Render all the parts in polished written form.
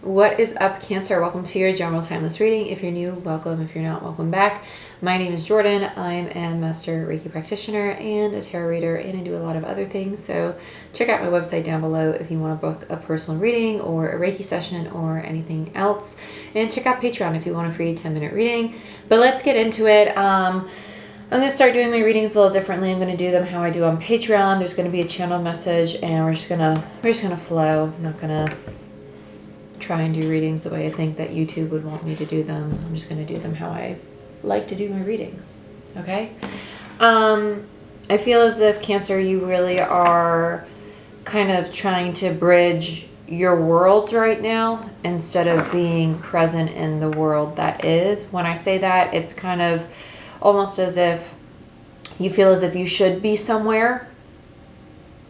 What is up, Cancer? Welcome to your general timeless reading. If you're new, welcome. If you're not, welcome back. My name is Jordyn. I'm a master Reiki practitioner and a tarot reader, and I do a lot of other things. So check out my website down below if you want to book a personal reading or a Reiki session or anything else. And check out Patreon if you want a free 10-minute reading. But let's get into it. I'm going to start doing my readings a little differently. I'm going to do them how I do on Patreon. There's going to be a channeled message, and we're just gonna flow. I'm not going to try and do readings the way I think that YouTube would want me to do them. I'm just going to do them how I like to do my readings. Okay? I feel as if, Cancer, you really are kind of trying to bridge your worlds right now instead of being present in the world that is. When I say that, it's kind of almost as if you feel as if you should be somewhere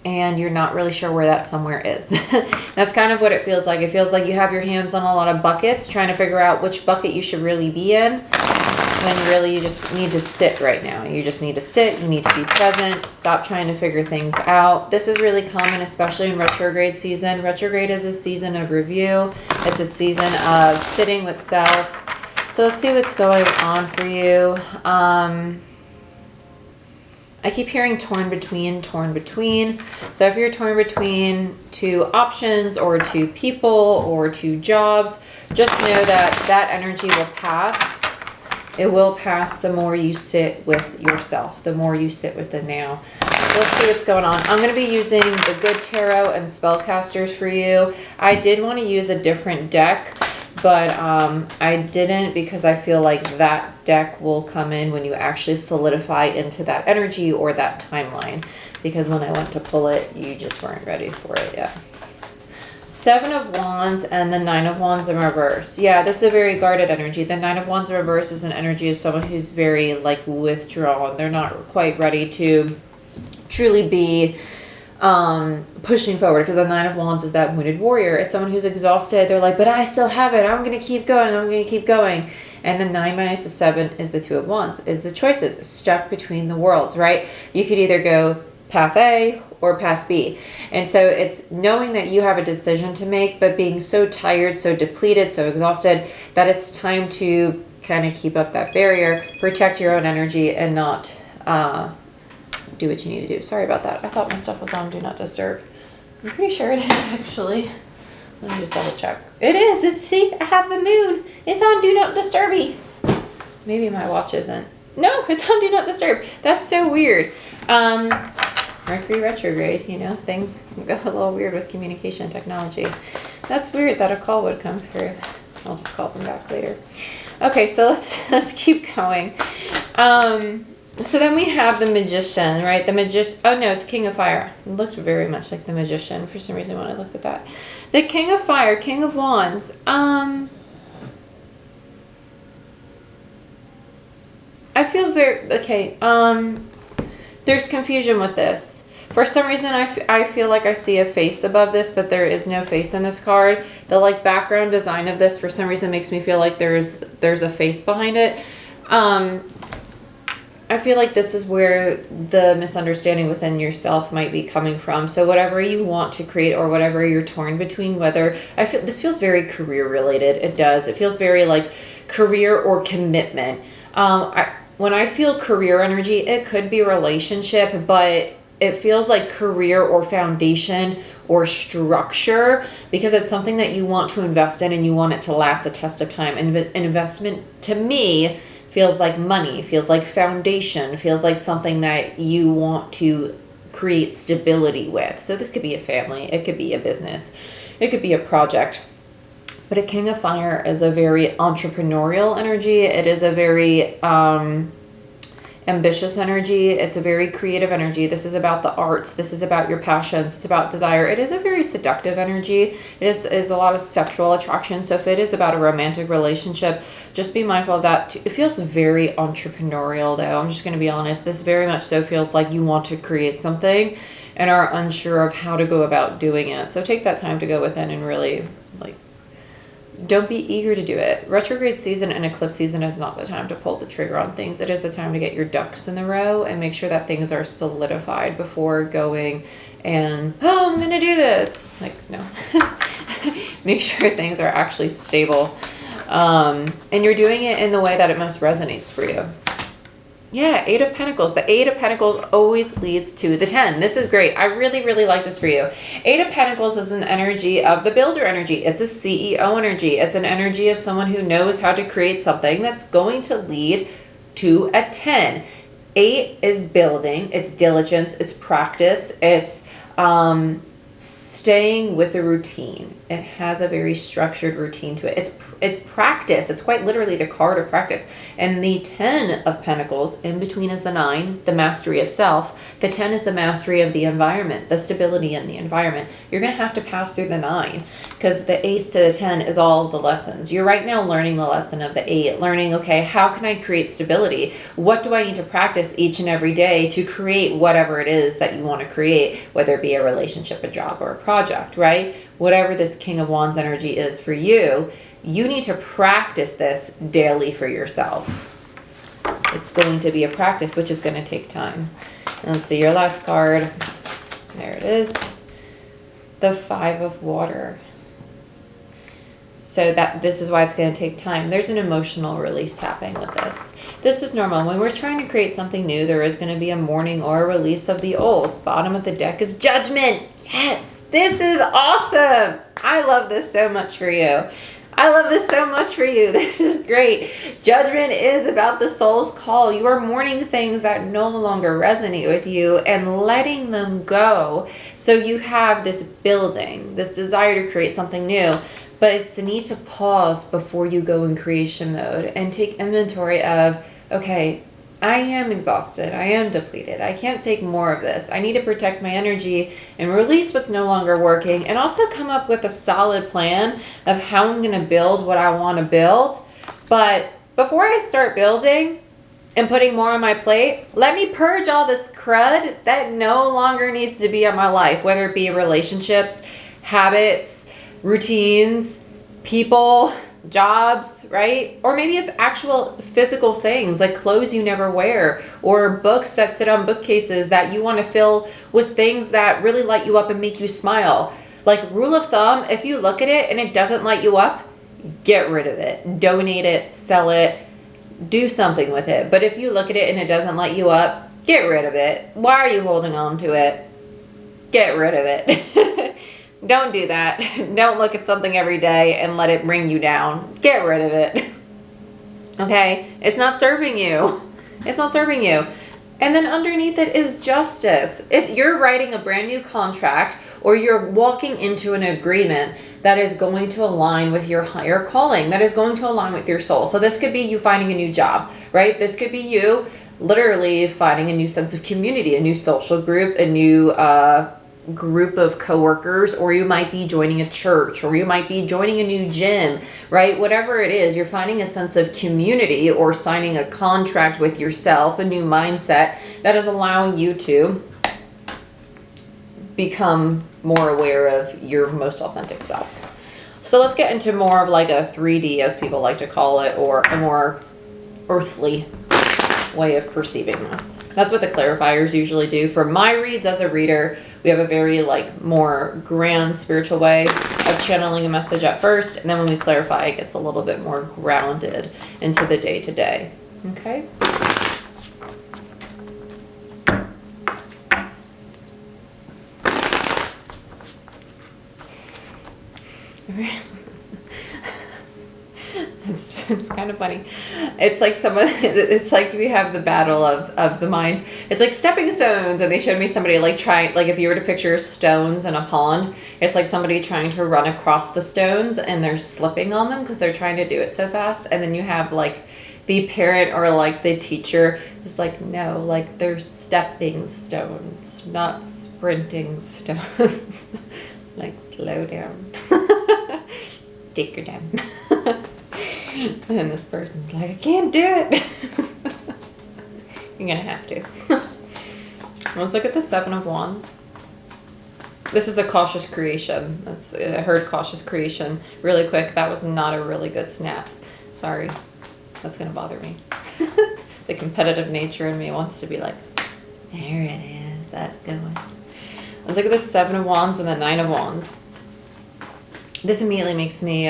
and you're not really sure where that somewhere is. That's kind of what it feels like. It feels like you have your hands on a lot of buckets, trying to figure out which bucket you should really be in, when really you just need to sit right now. You just need to sit. You need to be present. Stop trying to figure things out. This is really common, especially in retrograde season. Retrograde is a season of review. It's a season of sitting with self. So let's see what's going on for you. I keep hearing torn between. So if you're torn between two options or two people or two jobs, just know that that energy will pass. It will pass the more you sit with yourself, the more you sit with the now. So let's see what's going on. I'm going to be using the Good Tarot and Spellcasters for you. I did want to use a different deck, but I didn't, because I feel like that deck will come in when you actually solidify into that energy or that timeline, because when I went to pull it, you just weren't ready for it yet. Seven of Wands and the Nine of Wands in reverse. Yeah, this is a very guarded energy. The Nine of Wands in reverse is an energy of someone who's very withdrawn. They're not quite ready to truly be pushing forward, because the Nine of Wands is that wounded warrior. It's someone who's exhausted. They're like, but I still have it. I'm going to keep going. And the 9 minus the 7 is the Two of Wands, is the choices, stuck between the worlds, right? You could either go path A or path B. And so it's knowing that you have a decision to make, but being so tired, so depleted, so exhausted, that it's time to kind of keep up that barrier, protect your own energy, and not do what you need to do. Sorry about that. I thought my stuff was on Do Not Disturb. I'm pretty sure it is, actually. Let me just double check. It is. See, I have the moon. It's on Do Not Disturb. Maybe my watch isn't. No, it's on Do Not Disturb. That's so weird. Mercury Retrograde, things can go a little weird with communication technology. That's weird that a call would come through. I'll just call them back later. Okay, so let's keep going. So then we have the Magician, right? Oh no, it's King of Fire. It looks very much like the Magician for some reason when I looked at that. The King of Fire, King of Wands. I feel very, okay, there's confusion with this. For some reason, I feel like I see a face above this, but there is no face in this card. The background design of this for some reason makes me feel like there's a face behind it. I feel like this is where the misunderstanding within yourself might be coming from. So whatever you want to create or whatever you're torn between, this feels very career related. It does. It feels very like career or commitment. When I feel career energy, it could be relationship, but it feels like career or foundation or structure, because it's something that you want to invest in and you want it to last the test of time. And an investment, to me, feels like money, feels like foundation, feels like something that you want to create stability with. So this could be a family, it could be a business, it could be a project. But a King of Fire is a very entrepreneurial energy. It is a very ambitious energy. It's a very creative energy. This is about the arts. This is about your passions. It's about desire. It is a very seductive energy. It is a lot of sexual attraction. So if it is about a romantic relationship, just be mindful of that too. It feels very entrepreneurial though. I'm just going to be honest. This very much so feels like you want to create something and are unsure of how to go about doing it. So take that time to go within and really don't be eager to do it. Retrograde season and eclipse season is not the time to pull the trigger on things. It is the time to get your ducks in the row and make sure that things are solidified before going and, I'm going to do this. No. make sure things are actually stable. And you're doing it in the way that it most resonates for you. Yeah, 8 of Pentacles. The 8 of Pentacles always leads to the 10. This is great. I really, really like this for you. 8 of Pentacles is an energy of the builder energy. It's a CEO energy. It's an energy of someone who knows how to create something that's going to lead to a 10. 8 is building. It's diligence. It's practice. It's staying with a routine. It has a very structured routine to it. It's practice. It's quite literally the card of practice. And the 10 of Pentacles, in between is the 9, the mastery of self. The 10 is the mastery of the environment, the stability in the environment. You're going to have to pass through the 9 because the ace to the 10 is all the lessons. You're right now learning the lesson of the 8, learning, okay, how can I create stability? What do I need to practice each and every day to create whatever it is that you want to create, whether it be a relationship, a job, or a project, right? Whatever this King of Wands energy is for you, you need to practice this daily for yourself. It's going to be a practice, which is going to take time. And let's see your last card. There it is. The 5 of Water. So this is why it's going to take time. There's an emotional release happening with this. This is normal. When we're trying to create something new, there is going to be a mourning or a release of the old. Bottom of the deck is Judgment. Yes, this is awesome. I love this so much for you. I love this so much for you. This is great. Judgment is about the soul's call. You are mourning things that no longer resonate with you and letting them go. So you have this building, this desire to create something new, but it's the need to pause before you go in creation mode and take inventory of, okay, I am exhausted. I am depleted. I can't take more of this. I need to protect my energy and release what's no longer working, and also come up with a solid plan of how I'm going to build what I want to build. But before I start building and putting more on my plate, let me purge all this crud that no longer needs to be in my life, whether it be relationships, habits, routines, people, jobs, right? Or maybe it's actual physical things like clothes you never wear, or books that sit on bookcases that you want to fill with things that really light you up and make you smile. Like, rule of thumb, if you look at it and it doesn't light you up, get rid of it. Donate it, sell it, do something with it. But if you look at it and it doesn't light you up, get rid of it. Why are you holding on to it? Get rid of it. Don't do that. Don't look at something every day and let it bring you down. Get rid of it. Okay? It's not serving you. It's not serving you. And then underneath it is justice. If you're writing a brand new contract, or you're walking into an agreement that is going to align with your higher calling, that is going to align with your soul. So this could be you finding a new job, right? This could be you literally finding a new sense of community, a new social group, a new group of coworkers, or you might be joining a church, or you might be joining a new gym, right? Whatever it is, you're finding a sense of community or signing a contract with yourself, a new mindset that is allowing you to become more aware of your most authentic self. So let's get into more of like a 3D, as people like to call it, or a more earthly way of perceiving this. That's what the clarifiers usually do. For my reads as a reader, we have a very like more grand spiritual way of channeling a message at first, and then when we clarify, it gets a little bit more grounded into the day-to-day. Okay? It's kind of funny. It's like it's like we have the battle of the minds. It's like stepping stones, and they showed me somebody like trying, like if you were to picture stones in a pond, it's like somebody trying to run across the stones and they're slipping on them because they're trying to do it so fast. And then you have like the parent or like the teacher who's like, no, like they're stepping stones, not sprinting stones. Like, slow down. Take your time. And then this person's like, I can't do it. You're gonna have to. Let's look at the 7 of Wands. This is a cautious creation. I heard cautious creation really quick. That was not a really good snap. Sorry. That's gonna bother me. The competitive nature in me wants to be like, there it is. That's a good one. Let's look at the 7 of Wands and the 9 of Wands. this immediately makes me,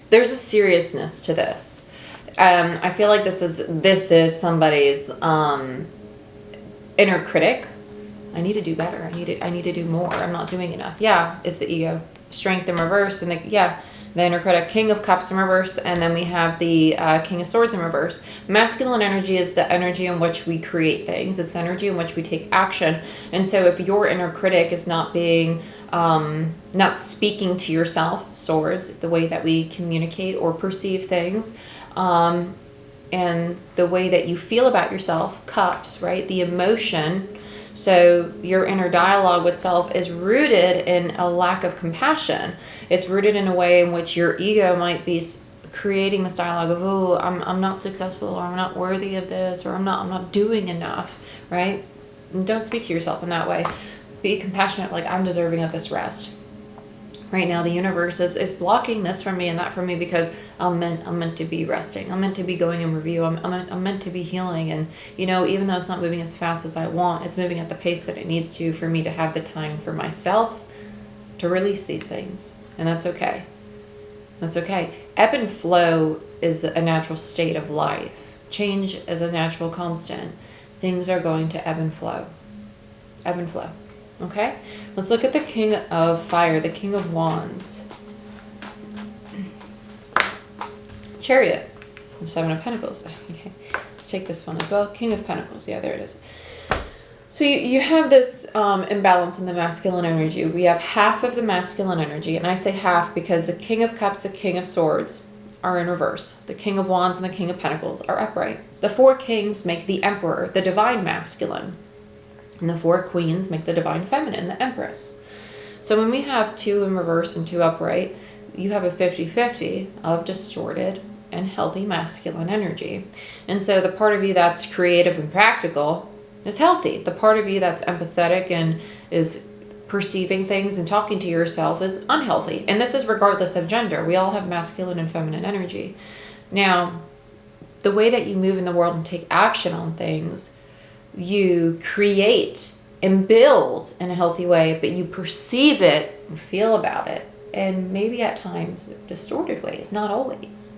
there's a seriousness to this. I feel like this is somebody's inner critic. I need to do better. I need to do more. I'm not doing enough. Yeah, it's the ego. Strength in reverse, and the inner critic. King of Cups in reverse, and then we have the King of Swords in reverse. Masculine energy is the energy in which we create things. It's the energy in which we take action. And so if your inner critic is not being, not speaking to yourself, swords, the way that we communicate or perceive things, and the way that you feel about yourself, cups, right? The emotion. So your inner dialogue with self is rooted in a lack of compassion. It's rooted in a way in which your ego might be creating this dialogue of, oh, I'm not successful, or I'm not worthy of this, or I'm not doing enough, right? And don't speak to yourself in that way. Be compassionate, like, I'm deserving of this rest. Right now, the universe is blocking this from me and that from me because I'm meant to be resting. I'm meant to be going in review. I'm meant to be healing. And, even though it's not moving as fast as I want, it's moving at the pace that it needs to for me to have the time for myself to release these things. And that's okay. That's okay. Ebb and flow is a natural state of life. Change is a natural constant. Things are going to ebb and flow. Ebb and flow. Okay, let's look at the King of Fire, the King of Wands. Chariot, the Seven of Pentacles. Okay, let's take this one as well. King of Pentacles, yeah, there it is. So you have this imbalance in the masculine energy. We have half of the masculine energy, and I say half because the King of Cups, the King of Swords are in reverse. The King of Wands and the King of Pentacles are upright. The four kings make the Emperor, the divine masculine. And the four queens make the divine feminine, the Empress. So when we have two in reverse and two upright, you have a 50-50 of distorted and healthy masculine energy. And so the part of you that's creative and practical is healthy. The part of you that's empathetic and is perceiving things and talking to yourself is unhealthy. And this is regardless of gender. We all have masculine and feminine energy. Now, the way that you move in the world and take action on things, you create and build in a healthy way, but you perceive it and feel about it, and maybe at times distorted ways, not always.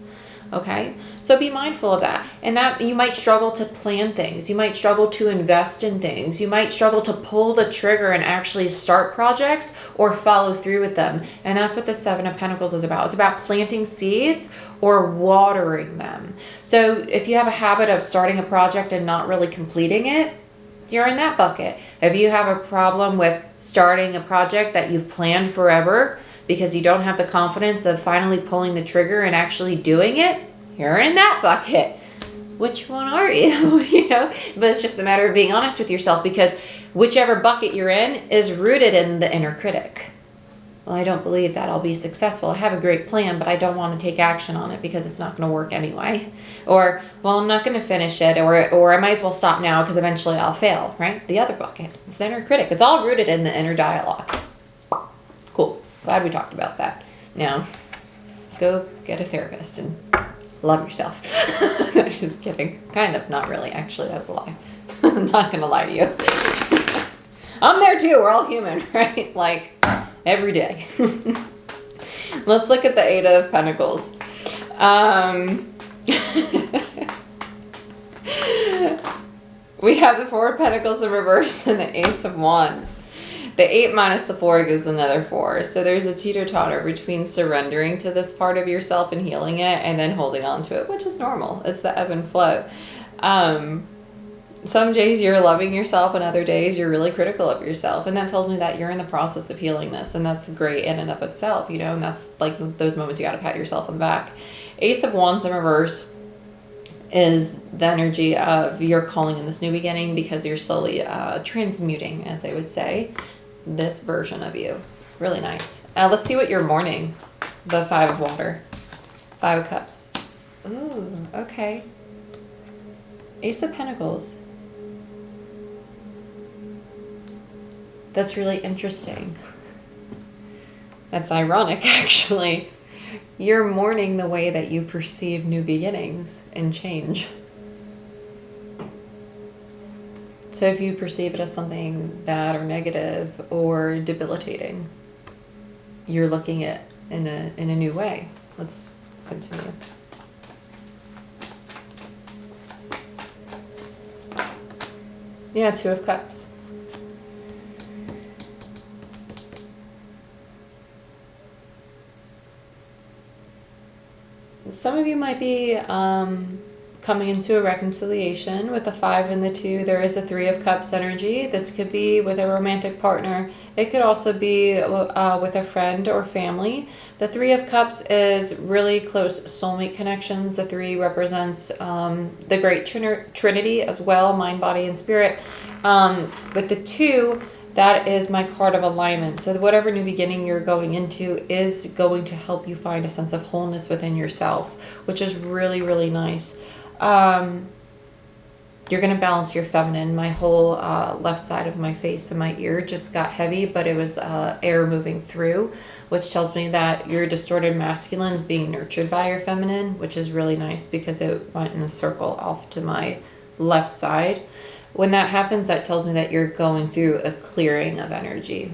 Okay, so be mindful of that. And that you might struggle to plan things, you might struggle to invest in things, you might struggle to pull the trigger and actually start projects or follow through with them. And that's what the Seven of Pentacles is about. It's about planting seeds or watering them. So if you have a habit of starting a project and not really completing it, you're in that bucket. If you have a problem with starting a project that you've planned forever because you don't have the confidence of finally pulling the trigger and actually doing it, you're in that bucket. Which one are you? But it's just a matter of being honest with yourself, because whichever bucket you're in is rooted in the inner critic. Well, I don't believe that I'll be successful. I have a great plan, but I don't want to take action on it because it's not going to work anyway. Or, well, I'm not going to finish it, or I might as well stop now because eventually I'll fail, right? The other bucket. It's the inner critic. It's all rooted in the inner dialogue. Cool. Glad we talked about that. Now, go get a therapist and love yourself. Just kidding. Kind of. Not really. Actually, that was a lie. I'm not going to lie to you. I'm there too. We're all human, right? Like, every day. Let's look at the Eight of Pentacles. We have the Four of Pentacles in reverse and the Ace of Wands. The 8 minus the 4 gives another 4. So there's a teeter-totter between surrendering to this part of yourself and healing it and then holding on to it, which is normal. It's the ebb and flow. Some days you're loving yourself and other days you're really critical of yourself. And that tells me that you're in the process of healing this. And that's great in and of itself, and that's like those moments you got to pat yourself on the back. Ace of Wands in reverse is the energy of you're calling in this new beginning because you're slowly transmuting, as they would say, this version of you. Really nice. Let's see what you're mourning. The 5 of Water. 5 of Cups. Ooh, okay. Ace of Pentacles. That's really interesting. That's ironic, actually. You're mourning the way that you perceive new beginnings and change. So if you perceive it as something bad or negative or debilitating, you're looking at in a new way. Let's continue. Yeah, Two of Cups. Some of you might be coming into a reconciliation with the 5 and the 2. There is a 3 of Cups energy. This could be with a romantic partner. It could also be with a friend or family. The 3 of Cups is really close soulmate connections. The 3 represents the great Trinity as well, mind, body, and spirit. With the 2, that is my card of alignment. So whatever new beginning you're going into is going to help you find a sense of wholeness within yourself, which is really, really nice. You're going to balance your feminine. My whole left side of my face and my ear just got heavy, but it was air moving through, which tells me that your distorted masculine is being nurtured by your feminine, which is really nice because it went in a circle off to my left side. When that happens, that tells me that you're going through a clearing of energy.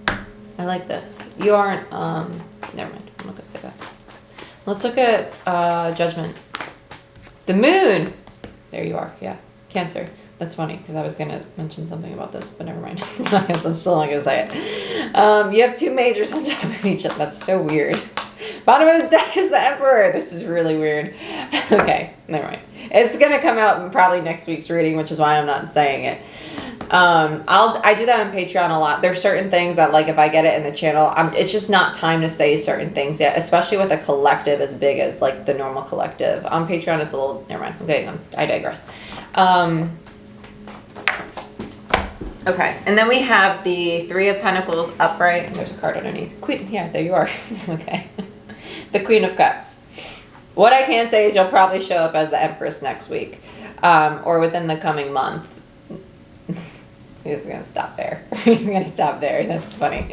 I like this. You aren't, never mind. I'm not going to say that. Let's look at Judgment. The Moon. There you are. Yeah. Cancer. That's funny because I was going to mention something about this, but never mind. I guess I'm still not going to say it. You have 2 majors on top of each other. That's so weird. Bottom of the deck is the Emperor. This is really weird. Okay. Never mind. It's going to come out in probably next week's reading, which is why I'm not saying it. I do that on Patreon a lot. There's certain things that, like, if I get it in the channel, it's just not time to say certain things yet, especially with a collective as big as, like, the normal collective. On Patreon, it's a little, never mind. Okay, I digress. Okay, and then we have the 3 of Pentacles upright. There's a card underneath. Queen, yeah, there you are. Okay. The Queen of Cups. What I can say is you'll probably show up as the Empress next week, or within the coming month. He's going to stop there. He's going to stop there. That's funny.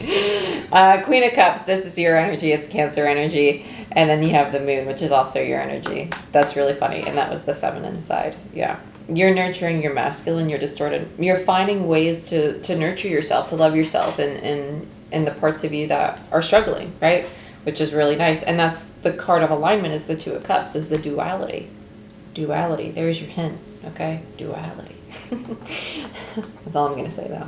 Queen of Cups, this is your energy. It's Cancer energy. And then you have the Moon, which is also your energy. That's really funny. And that was the feminine side. Yeah. You're nurturing your masculine. You're distorted. You're finding ways to nurture yourself, to love yourself in the parts of you that are struggling, right? Which is really nice. And that's the card of alignment is the 2 of Cups, is the duality. Duality. There's your hint, okay? Duality. That's all I'm going to say, though.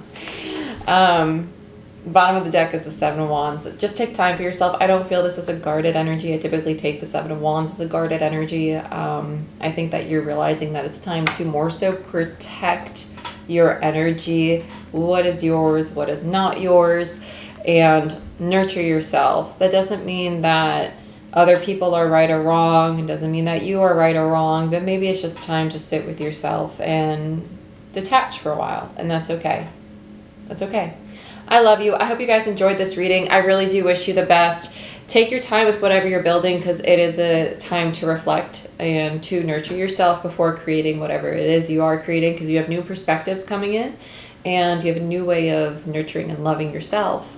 Bottom of the deck is the 7 of Wands. Just take time for yourself. I don't feel this as a guarded energy. I typically take the 7 of Wands as a guarded energy. I think that you're realizing that it's time to more so protect your energy. What is yours? What is not yours? And nurture yourself. That doesn't mean that other people are right or wrong. It doesn't mean that you are right or wrong, but maybe it's just time to sit with yourself and detach for a while, and that's okay. That's okay. I love you. I hope you guys enjoyed this reading. I really do wish you the best. Take your time with whatever you're building because it is a time to reflect and to nurture yourself before creating whatever it is you are creating, because you have new perspectives coming in and you have a new way of nurturing and loving yourself.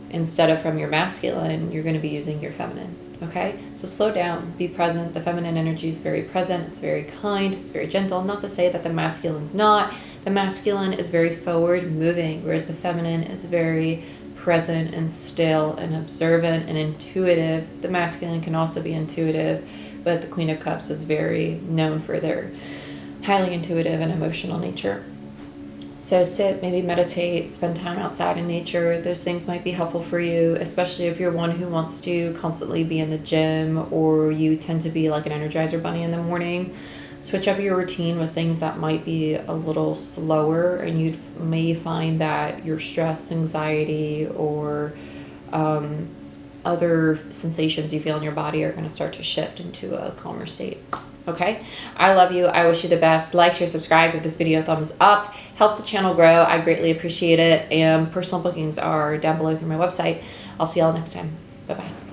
Instead of from your masculine, you're going to be using your feminine. Okay? So slow down. Be present. The feminine energy is very present. It's very kind. It's very gentle. Not to say that the masculine's not. The masculine is very forward moving, whereas the feminine is very present and still and observant and intuitive. The masculine can also be intuitive, but the Queen of Cups is very known for their highly intuitive and emotional nature. So sit, maybe meditate, spend time outside in nature. Those things might be helpful for you, especially if you're one who wants to constantly be in the gym or you tend to be like an Energizer bunny in the morning. Switch up your routine with things that might be a little slower, and you may find that your stress, anxiety, or other sensations you feel in your body are going to start to shift into a calmer state. Okay? I love you. I wish you the best. Like, share, subscribe. Give this video a thumbs up. Helps the channel grow. I greatly appreciate it. And personal bookings are down below through my website. I'll see y'all next time. Bye-bye.